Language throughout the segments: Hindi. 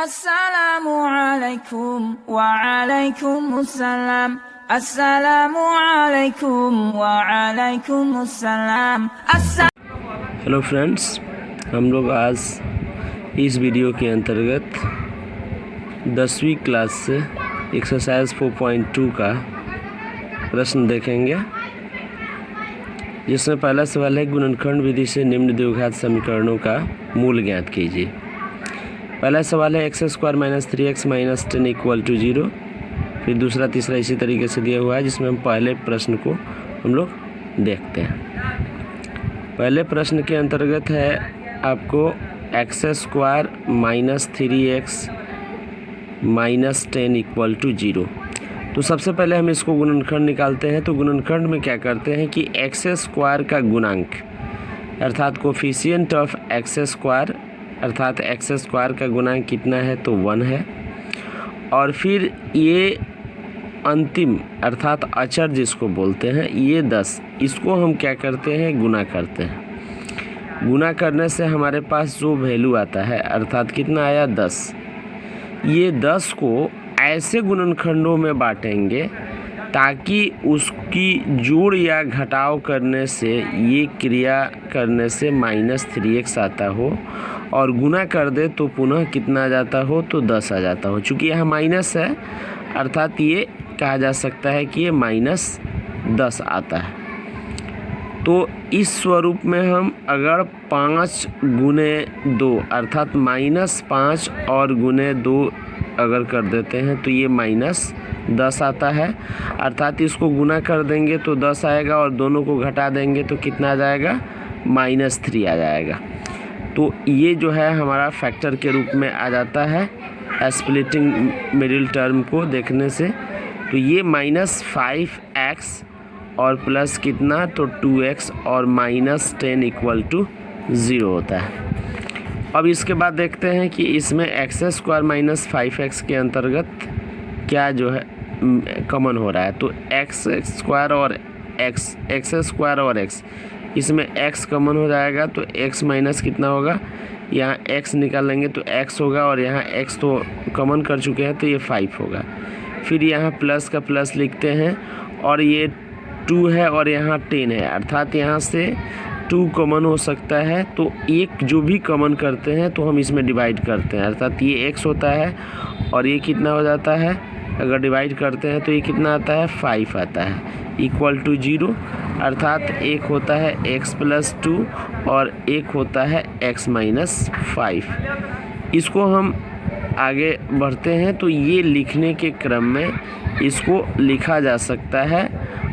अस्सलामु अलैकुम व अलैकुमुस्सलाम। अस्सलामु अलैकुम व अलैकुमुस्सलाम। हेलो फ्रेंड्स, हम लोग आज इस वीडियो के अंतर्गत 10वीं क्लास से एक्सरसाइज 4.2 का प्रश्न देखेंगे, जिसमें पहला सवाल है गुणनखंड विधि से निम्न द्विघात समीकरणों का मूल ज्ञात कीजिए। पहला सवाल है x² - 3x - 10 = 0। फिर दूसरा तीसरा इसी तरीके से दिया हुआ है, जिसमें हम पहले प्रश्न को हम लोग देखते हैं। पहले प्रश्न के अंतर्गत है आपको x² - 3x - 10 = 0। तो सबसे पहले हम इसको गुणनखंड निकालते हैं। तो गुणनखंड में क्या करते हैं कि x² का गुणांक अर्थात कोफिशिएंट ऑफ x² अर्थात x² का गुणांक कितना है तो 1 है, और फिर ये अंतिम अर्थात अचर जिसको बोलते हैं ये 10, इसको हम क्या करते हैं गुना करते हैं। गुना करने से हमारे पास जो वैल्यू आता है अर्थात कितना आया 10, ये 10 को ऐसे गुणनखंडों में बांटेंगे ताकि उसकी जोड़ या घटाव करने से ये क्रिया करने से -3x आता हो, और गुना कर दे तो पुनः कितना आ जाता हो तो 10 आ जाता हो। चूँकि यहाँ माइनस है अर्थात ये कहा जा सकता है कि ये -10 आता है। तो इस स्वरूप में हम अगर 5 × 2 अर्थात -5 और गुने 2 अगर कर देते हैं तो ये -10 आता है, अर्थात इसको गुना कर देंगे तो 10 आएगा और दोनों को घटा देंगे तो कितना आ जाएगा -3 आ जाएगा। तो ये जो है हमारा फैक्टर के रूप में आ जाता है स्प्लिटिंग मिडिल टर्म को देखने से। तो ये -5x और प्लस कितना तो 2x और -10 = 0 होता है। अब इसके बाद देखते हैं कि इसमें x² - 5x के अंतर्गत क्या जो है कॉमन हो रहा है। तो x² और x इसमें x कॉमन हो जाएगा, तो x माइनस कितना होगा, यहाँ x निकाल लेंगे तो x होगा, और यहाँ x तो कॉमन कर चुके हैं तो ये 5 होगा। फिर यहाँ प्लस का प्लस लिखते हैं, और ये 2 है और यहाँ 10 है, अर्थात यहाँ से 2 कॉमन हो सकता है। तो एक जो भी कॉमन करते हैं तो हम इसमें डिवाइड करते हैं, अर्थात ये x होता है और ये कितना हो जाता है, अगर डिवाइड करते हैं तो ये कितना आता है 5 आता है = 0, अर्थात एक होता है x + 2 और एक होता है x - 5। इसको हम आगे बढ़ते हैं तो ये लिखने के क्रम में इसको लिखा जा सकता है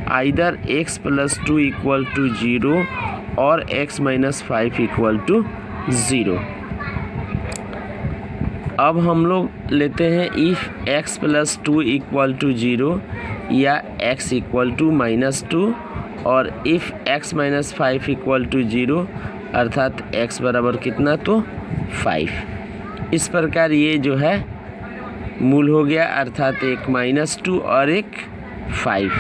आइदर x + 2 = 0 और x - 5 = 0। अब हम लोग लेते हैं इफ़ x + 2 = 0 या x = -2 और इफ़ x - 5 = 0 अर्थात x बराबर कितना तो 5। इस प्रकार ये जो है मूल हो गया, अर्थात एक -2 और एक 5।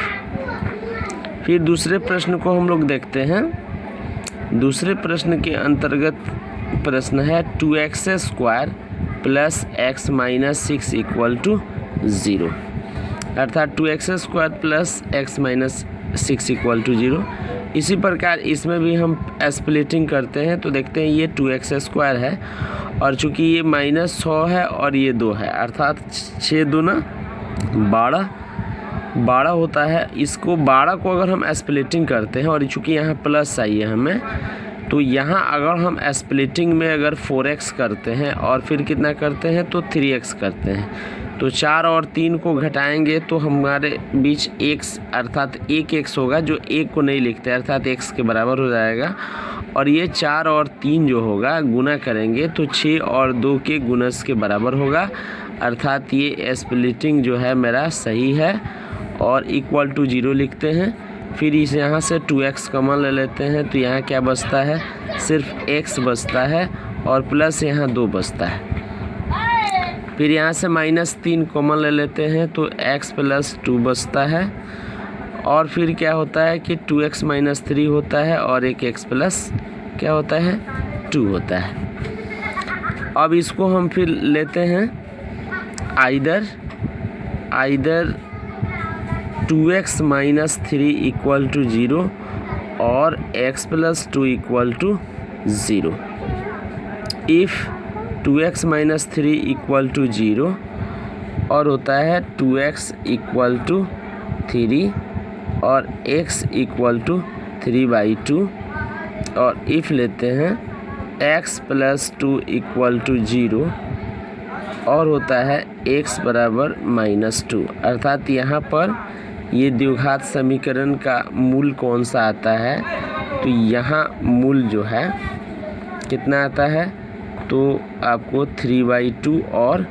फिर दूसरे प्रश्न को हम लोग देखते हैं। दूसरे प्रश्न के अंतर्गत प्रश्न है 2x² + x - 6 = 0, अर्थात 2x² + x - 6 = 0। इसी प्रकार इसमें भी हम स्प्लिटिंग करते हैं तो देखते हैं ये 2x² है, और चूंकि ये -6 है और ये 2 है, अर्थात 6 दूना 12 होता है। इसको 12 को अगर हम स्प्लिटिंग करते हैं, और चूंकि यहाँ प्लस चाहिए हमें, तो यहाँ अगर हम स्प्लिटिंग में अगर 4x करते हैं और फिर कितना करते हैं तो 3x करते हैं, तो 4 और 3 को घटाएंगे तो हमारे बीच x अर्थात 1x होगा, जो 1 को नहीं लिखते अर्थात x के बराबर हो जाएगा। और ये 4 और 3 जो होगा गुना करेंगे तो 6 और 2 के गुणज के बराबर होगा, अर्थात ये स्प्लिटिंग जो है मेरा सही है और = 0 लिखते हैं। फिर इस यहाँ से 2x कॉमन ले लेते हैं, तो यहाँ क्या बचता है सिर्फ x बचता है और प्लस यहाँ 2 बचता है। फिर यहाँ से -3 कॉमन ले लेते हैं तो x + 2 बचता है, और फिर क्या होता है कि 2x - 3 होता है और एक x प्लस क्या होता है 2 होता है। अब इसको हम फिर लेते हैं either 2x minus 3 equal to 0 और x plus 2 equal to 0। If 2x minus 3 equal to 0 और होता है 2x इक्वल टू 3 और x इक्वल टू 3/2 और इफ़ लेते हैं x प्लस 2 इक्वल टू 0 और होता है x बराबर -2। अर्थात यहाँ पर ये द्विघात समीकरण का मूल कौन सा आता है, तो यहाँ मूल जो है कितना आता है, तो आपको 3/2 और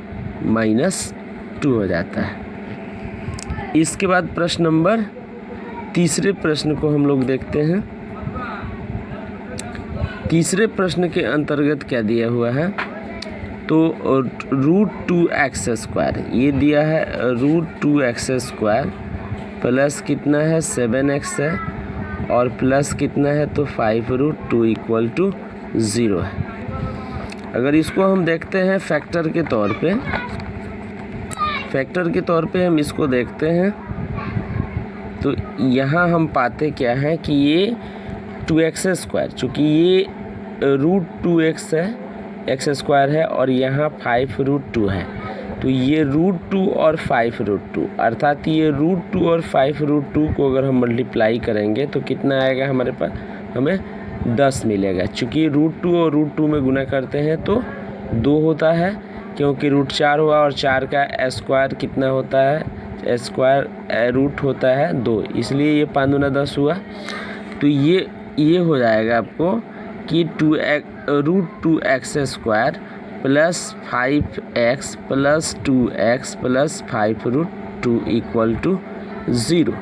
-2 हो जाता है। इसके बाद प्रश्न नंबर तीसरे प्रश्न को हम लोग देखते हैं। तीसरे प्रश्न के अंतर्गत क्या दिया हुआ है, तो √2x² ये दिया है। √2x² प्लस कितना है 7x है और प्लस कितना है तो 5√2 इक्वल टू 0 है। अगर इसको हम देखते हैं फैक्टर के तौर पे हम इसको देखते हैं, तो यहाँ हम पाते क्या है कि ये 2x², चूँकि ये √2x है, x² है और यहाँ 5√2 है, तो ये √2 और 5√2 अर्थात ये √2 और 5√2 को अगर हम मल्टीप्लाई करेंगे तो कितना आएगा हमारे पास, हमें 10 मिलेगा। चूँकि √2 और √2 में गुना करते हैं तो 2 होता है, क्योंकि √4 हुआ और 4 का स्क्वायर कितना होता है, स्क्वायर रूट होता है 2, इसलिए ये 5 दूना 10 हुआ। तो ये हो जाएगा आपको कि √2x² plus 5x plus 2x plus 5√2 equal to 0।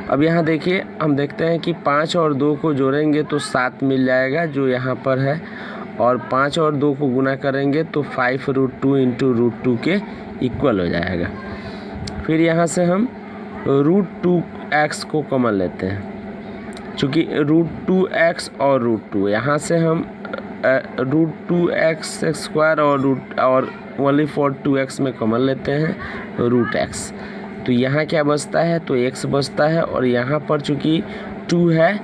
अब यहाँ देखिए, हम देखते हैं कि 5 और 2 को जोड़ेंगे तो 7 मिल जाएगा जो यहाँ पर है, और 5 और 2 को गुना करेंगे तो 5√2 इंटू √2 के इक्वल हो जाएगा। फिर यहाँ से हम √2x को कॉमन लेते हैं, चूँकि √2x और √2 यहाँ से हम √2x² और ओनली फॉर 2x में कॉमन लेते हैं √x, तो यहाँ क्या बचता है, तो x बचता है, और यहाँ पर चूँकि 2 है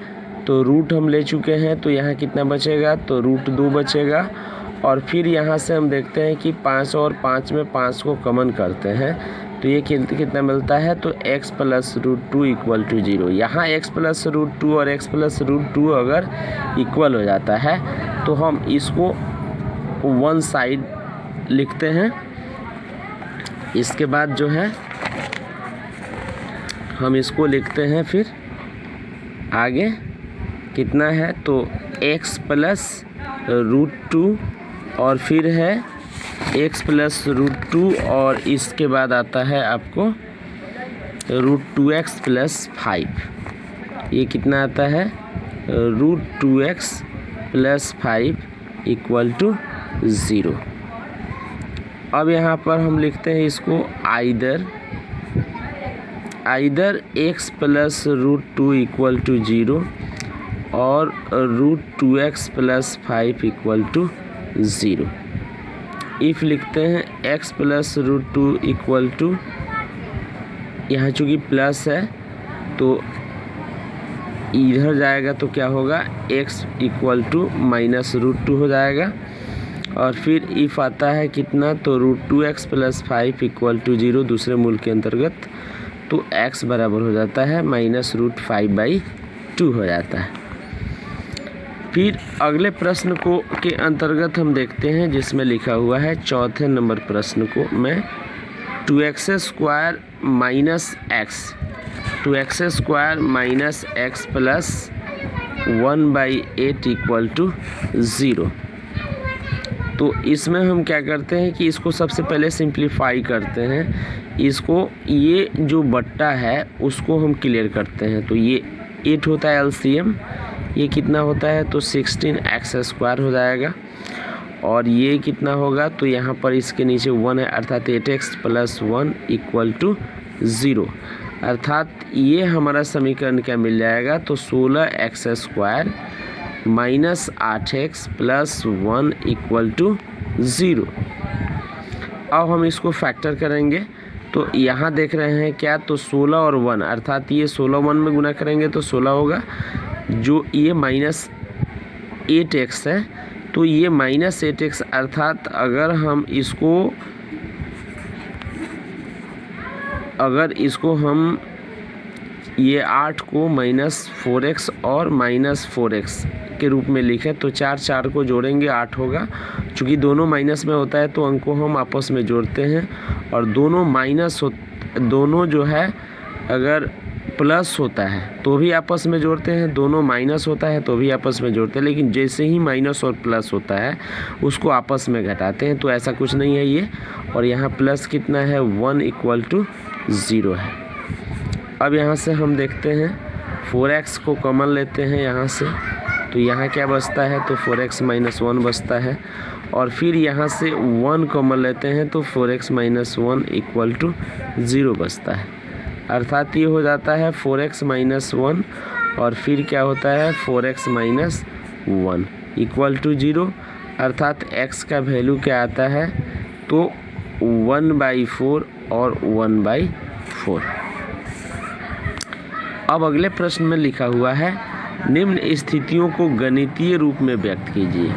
तो रूट हम ले चुके हैं, तो यहाँ कितना बचेगा, तो √2 बचेगा। और फिर यहाँ से हम देखते हैं कि 5 और 5 में 5 को कॉमन करते हैं तो ये कितना मिलता है, तो x प्लस √2 इक्वल टू 0। यहाँ x प्लस √2 और x प्लस √2 अगर इक्वल हो जाता है तो हम इसको वन साइड लिखते हैं। इसके बाद जो है हम इसको लिखते हैं, फिर आगे कितना है, तो x प्लस √2 और फिर है x प्लस √2 और इसके बाद आता है आपको √2x प्लस 5, ये कितना आता है, √2x प्लस 5 इक्वल टू 0। अब यहाँ पर हम लिखते हैं इसको either x plus √2 equal to 0 और √2x plus 5 equal to 0। If लिखते हैं x प्लस √2 इक्वल टू, यहाँ चूँकि प्लस है तो इधर जाएगा तो क्या होगा, x इक्वल टू माइनस √2 हो जाएगा। और फिर इफ़ आता है कितना, तो √2x प्लस 5 इक्वल टू 0 दूसरे मूल के अंतर्गत, तो x बराबर हो जाता है -√5/2 हो जाता है। फिर अगले प्रश्न को के अंतर्गत हम देखते हैं, जिसमें लिखा हुआ है चौथे नंबर प्रश्न को मैं 2x² minus x plus 1/8 equal to 0। तो इसमें हम क्या करते हैं कि इसको सबसे पहले सिंप्लीफाई करते हैं, इसको ये जो बट्टा है उसको हम क्लियर करते हैं। तो ये 8 होता है LCM, ये कितना होता है, तो 16x² हो जाएगा, और ये कितना होगा, तो यहाँ पर इसके नीचे 1 है, अर्थात 8x प्लस 1 इक्वल टू 0। अर्थात ये हमारा समीकरण क्या मिल जाएगा, तो 16x² -8x + 1 = 0। अब हम इसको फैक्टर करेंगे तो यहाँ देख रहे हैं क्या, तो 16 और 1 अर्थात ये 16 1 में गुना करेंगे तो 16 होगा, जो ये -8x है तो ये -8x अर्थात अगर इसको हम ये 8 को -4x और -4x के रूप में लिखें तो 4 को जोड़ेंगे 8 होगा। चूँकि दोनों माइनस में होता है तो अंक को हम आपस में जोड़ते हैं, और दोनों जो है अगर प्लस होता है तो भी आपस में जोड़ते हैं, दोनों माइनस होता है तो भी आपस में जोड़ते हैं, लेकिन जैसे ही माइनस और प्लस होता है उसको आपस में घटाते हैं। तो ऐसा कुछ नहीं है ये, और यहाँ प्लस कितना है 1 = 0 है। अब यहाँ से हम देखते हैं 4x को कॉमन लेते हैं यहाँ से, तो यहाँ क्या बचता है, तो 4x - 1 बचता है, और फिर यहाँ से 1 कॉमन लेते हैं तो 4x - 1 = 0 बचता है। अर्थात ये हो जाता है 4x - 1 और फिर क्या होता है 4x - 1 = 0। अर्थात x का वैल्यू क्या आता है, तो 1/4 और 1/4। अब अगले प्रश्न में लिखा हुआ है निम्न स्थितियों को गणितीय रूप में व्यक्त कीजिए।